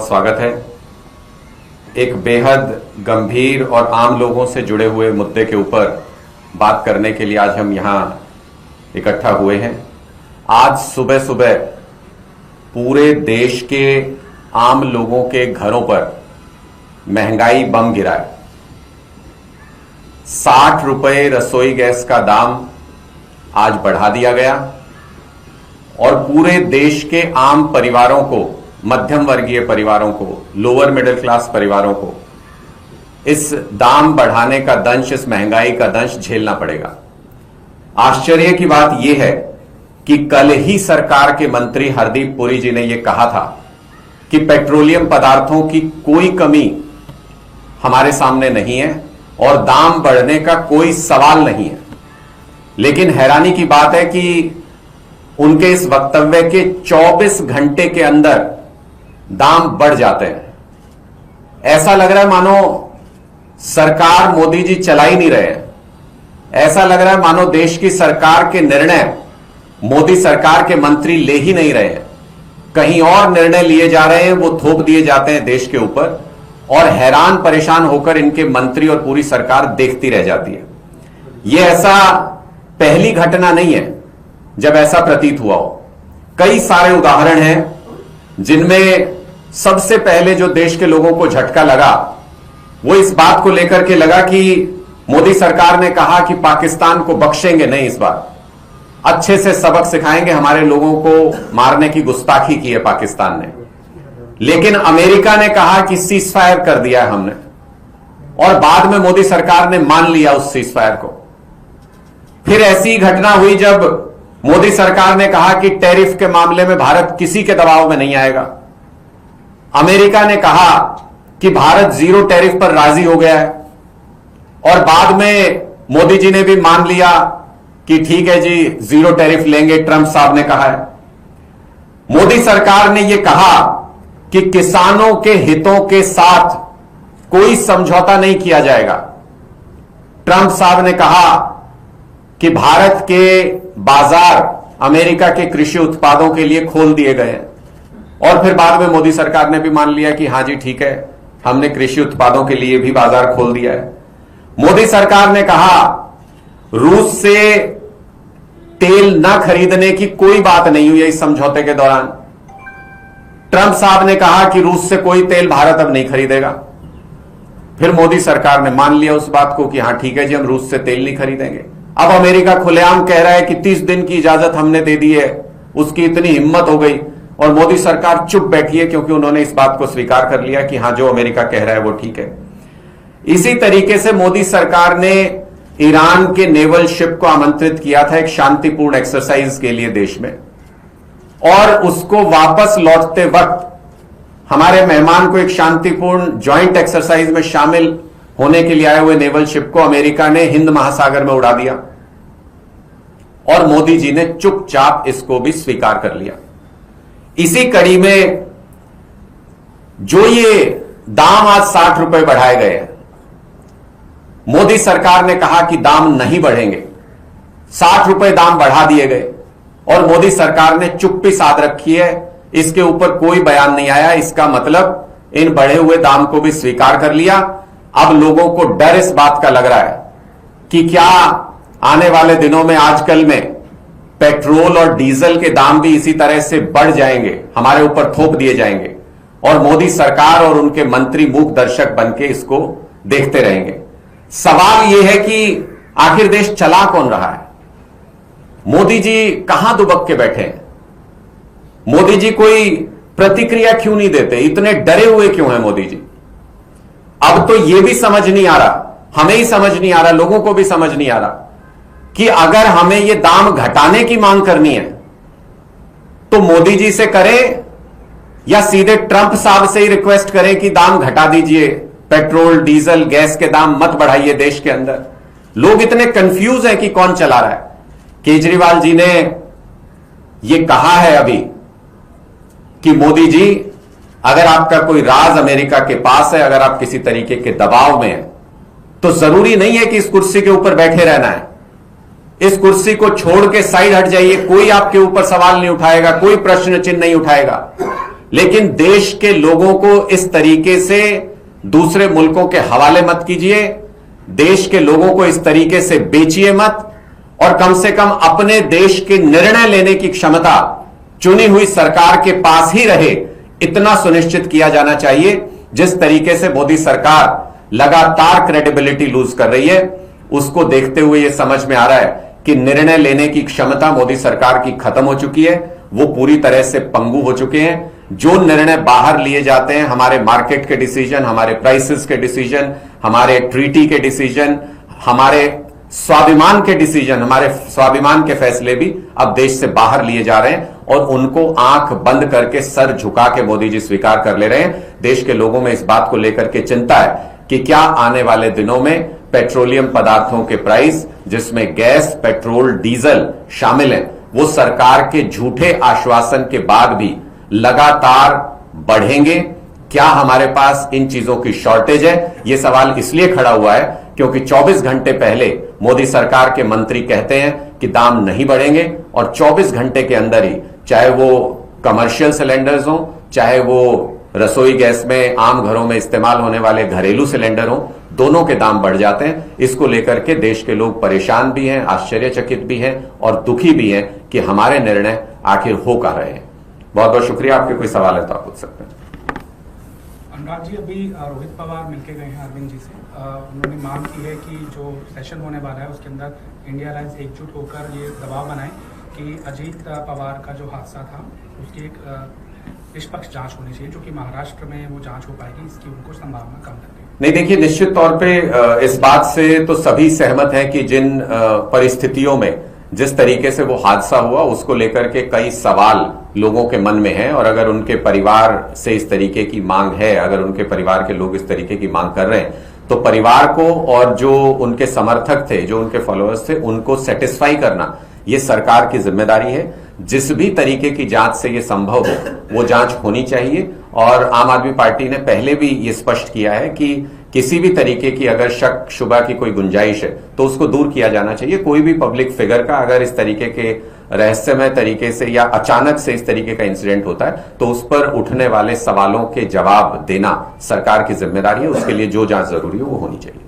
स्वागत है। एक बेहद गंभीर और आम लोगों से जुड़े हुए मुद्दे के ऊपर बात करने के लिए आज हम यहां इकट्ठा हुए हैं। आज सुबह सुबह पूरे देश के आम लोगों के घरों पर महंगाई बम गिरा है। 60 रुपए रसोई गैस का दाम आज बढ़ा दिया गया और पूरे देश के आम परिवारों को, मध्यम वर्गीय परिवारों को, लोअर मिडिल क्लास परिवारों को इस दाम बढ़ाने का दंश, इस महंगाई का दंश झेलना पड़ेगा। आश्चर्य की बात यह है कि कल ही सरकार के मंत्री हरदीप पुरी जी ने यह कहा था कि पेट्रोलियम पदार्थों की कोई कमी हमारे सामने नहीं है और दाम बढ़ने का कोई सवाल नहीं है। लेकिन हैरानी की बात है कि उनके इस वक्तव्य के 24 घंटे के अंदर दाम बढ़ जाते हैं। ऐसा लग रहा है मानो सरकार मोदी जी चला ही नहीं रहे हैं। ऐसा लग रहा है मानो देश की सरकार के निर्णय मोदी सरकार के मंत्री ले ही नहीं रहे हैं, कहीं और निर्णय लिए जा रहे हैं, वो थोप दिए जाते हैं देश के ऊपर और हैरान परेशान होकर इनके मंत्री और पूरी सरकार देखती रह जाती है। यह ऐसा पहली घटना नहीं है जब ऐसा प्रतीत हुआ हो। कई सारे उदाहरण हैं जिनमें सबसे पहले जो देश के लोगों को झटका लगा वो इस बात को लेकर के लगा कि मोदी सरकार ने कहा कि पाकिस्तान को बख्शेंगे नहीं, इस बार अच्छे से सबक सिखाएंगे, हमारे लोगों को मारने की गुस्ताखी की है पाकिस्तान ने। लेकिन अमेरिका ने कहा कि सीज फायर कर दिया है हमने, और बाद में मोदी सरकार ने मान लिया उस सीज फायर को। फिर ऐसी घटना हुई जब मोदी सरकार ने कहा कि टैरिफ के मामले में भारत किसी के दबाव में नहीं आएगा। अमेरिका ने कहा कि भारत जीरो टैरिफ पर राजी हो गया है और बाद में मोदी जी ने भी मान लिया कि ठीक है जी, जीरो टैरिफ लेंगे, ट्रंप साहब ने कहा है। मोदी सरकार ने यह कहा कि किसानों के हितों के साथ कोई समझौता नहीं किया जाएगा। ट्रंप साहब ने कहा कि भारत के बाजार अमेरिका के कृषि उत्पादों के लिए खोल दिए गए हैं और फिर बाद में मोदी सरकार ने भी मान लिया कि हां जी ठीक है, हमने कृषि उत्पादों के लिए भी बाजार खोल दिया है। मोदी सरकार ने कहा रूस से तेल न खरीदने की कोई बात नहीं हुई है इस समझौते के दौरान। ट्रंप साहब ने कहा कि रूस से कोई तेल भारत अब नहीं खरीदेगा। फिर मोदी सरकार ने मान लिया उस बात को कि हां ठीक है जी, हम रूस से तेल नहीं खरीदेंगे। अब अमेरिका खुलेआम कह रहा है कि 30 दिन की इजाजत हमने दे दी है, उसकी इतनी हिम्मत हो गई और मोदी सरकार चुप बैठी है क्योंकि उन्होंने इस बात को स्वीकार कर लिया कि हां जो अमेरिका कह रहा है वो ठीक है। इसी तरीके से मोदी सरकार ने ईरान के नेवल शिप को आमंत्रित किया था एक शांतिपूर्ण एक्सरसाइज के लिए देश में, और उसको वापस लौटते वक्त हमारे मेहमान को एक शांतिपूर्ण ज्वाइंट एक्सरसाइज में शामिल होने के लिए आए हुए नेवल शिप को अमेरिका ने हिंद महासागर में उड़ा दिया और मोदी जी ने चुपचाप इसको भी स्वीकार कर लिया। इसी कड़ी में जो ये दाम आज 60 रुपए बढ़ाए गए हैं, मोदी सरकार ने कहा कि दाम नहीं बढ़ेंगे, 60 रुपए दाम बढ़ा दिए गए और मोदी सरकार ने चुप्पी साध रखी है, इसके ऊपर कोई बयान नहीं आया। इसका मतलब इन बढ़े हुए दाम को भी स्वीकार कर लिया। अब लोगों को डर इस बात का लग रहा है कि क्या आने वाले दिनों में आजकल में पेट्रोल और डीजल के दाम भी इसी तरह से बढ़ जाएंगे, हमारे ऊपर थोप दिए जाएंगे और मोदी सरकार और उनके मंत्री मूक दर्शक बनके इसको देखते रहेंगे। सवाल यह है कि आखिर देश चला कौन रहा है? मोदी जी कहां दुबक के बैठे हैं? मोदी जी कोई प्रतिक्रिया क्यों नहीं देते? इतने डरे हुए क्यों हैं मोदी जी? अब तो यह भी समझ नहीं आ रहा, हमें ही समझ नहीं आ रहा, लोगों को भी समझ नहीं आ रहा कि अगर हमें यह दाम घटाने की मांग करनी है तो मोदी जी से करें या सीधे ट्रंप साहब से ही रिक्वेस्ट करें कि दाम घटा दीजिए, पेट्रोल डीजल गैस के दाम मत बढ़ाइए देश के अंदर। लोग इतने कंफ्यूज हैं कि कौन चला रहा है। केजरीवाल जी ने यह कहा है अभी कि मोदी जी, अगर आपका कोई राज अमेरिका के पास है, अगर आप किसी तरीके के दबाव में हैं, तो जरूरी नहीं है कि इस कुर्सी के ऊपर बैठे रहना है। इस कुर्सी को छोड़ के साइड हट जाइए, कोई आपके ऊपर सवाल नहीं उठाएगा, कोई प्रश्न चिन्ह नहीं उठाएगा। लेकिन देश के लोगों को इस तरीके से दूसरे मुल्कों के हवाले मत कीजिए, देश के लोगों को इस तरीके से बेचिए मत, और कम से कम अपने देश के निर्णय लेने की क्षमता चुनी हुई सरकार के पास ही रहे, इतना सुनिश्चित किया जाना चाहिए। जिस तरीके से मोदी सरकार लगातार क्रेडिबिलिटी लूज कर रही है, उसको देखते हुए यह समझ में आ रहा है कि निर्णय लेने की क्षमता मोदी सरकार की खत्म हो चुकी है, वो पूरी तरह से पंगु हो चुके हैं। जो निर्णय बाहर लिए जाते हैं, हमारे मार्केट के डिसीजन, हमारे प्राइसेस के डिसीजन, हमारे ट्रीटी के डिसीजन, हमारे स्वाभिमान के डिसीजन, हमारे स्वाभिमान के फैसले भी अब देश से बाहर लिए जा रहे हैं, और उनको आंख बंद करके सर झुका के मोदी जी स्वीकार कर ले रहे हैं। देश के लोगों में इस बात को लेकर के चिंता है कि क्या आने वाले दिनों में पेट्रोलियम पदार्थों के प्राइस, जिसमें गैस, पेट्रोल, डीजल शामिल हैं, वो सरकार के झूठे आश्वासन के बाद भी लगातार बढ़ेंगे? क्या हमारे पास इन चीजों की शॉर्टेज है? यह सवाल इसलिए खड़ा हुआ है क्योंकि 24 घंटे पहले मोदी सरकार के मंत्री कहते हैं कि दाम नहीं बढ़ेंगे, और 24 घंटे के अंदर ही, चाहे वो कमर्शियल सिलेंडर्स हो, चाहे वो रसोई गैस में आम घरों में इस्तेमाल होने वाले घरेलू सिलेंडर हो, दोनों के दाम बढ़ जाते हैं। इसको लेकर के देश के लोग परेशान भी हैं, आश्चर्यचकित भी हैं और दुखी भी हैं कि हमारे निर्णय आखिर हो कहां रहे हैं। बहुत बहुत शुक्रिया। आपके कोई सवाल है तो आप पूछ सकते हैं। अनुराग जी, अभी रोहित पवार मिलके गए हैं अरविंद जी से। उन्होंने मांग की है कि जो सेशन होने वाला है उसके अंदर इंडिया अलायंस एकजुट होकर ये दबाव बनाए कि अजीत पवार का जो हादसा था उसकी एक निष्पक्ष जांच होनी चाहिए, जो कि महाराष्ट्र में वो जांच हो पाएगी, इसकी उनको संभावना कम लग रही है। नहीं, देखिए, निश्चित तौर पे इस बात से तो सभी सहमत हैं कि जिन परिस्थितियों में, जिस तरीके से वो हादसा हुआ, उसको लेकर के कई सवाल लोगों के मन में हैं, और अगर उनके परिवार से इस तरीके की मांग है, अगर उनके परिवार के लोग इस तरीके की मांग कर रहे हैं, तो परिवार को और जो उनके समर्थक थे, जो उनके फॉलोअर्स थे, उनको सेटिस्फाई करना ये सरकार की जिम्मेदारी है। जिस भी तरीके की जांच से ये संभव हो, वो जांच होनी चाहिए। और आम आदमी पार्टी ने पहले भी ये स्पष्ट किया है कि किसी भी तरीके की अगर शक शुबा की कोई गुंजाइश है तो उसको दूर किया जाना चाहिए। कोई भी पब्लिक फिगर का अगर इस तरीके के रहस्यमय तरीके से या अचानक से इस तरीके का इंसिडेंट होता है तो उस पर उठने वाले सवालों के जवाब देना सरकार की जिम्मेदारी है। उसके लिए जो जांच जरूरी है वो होनी चाहिए।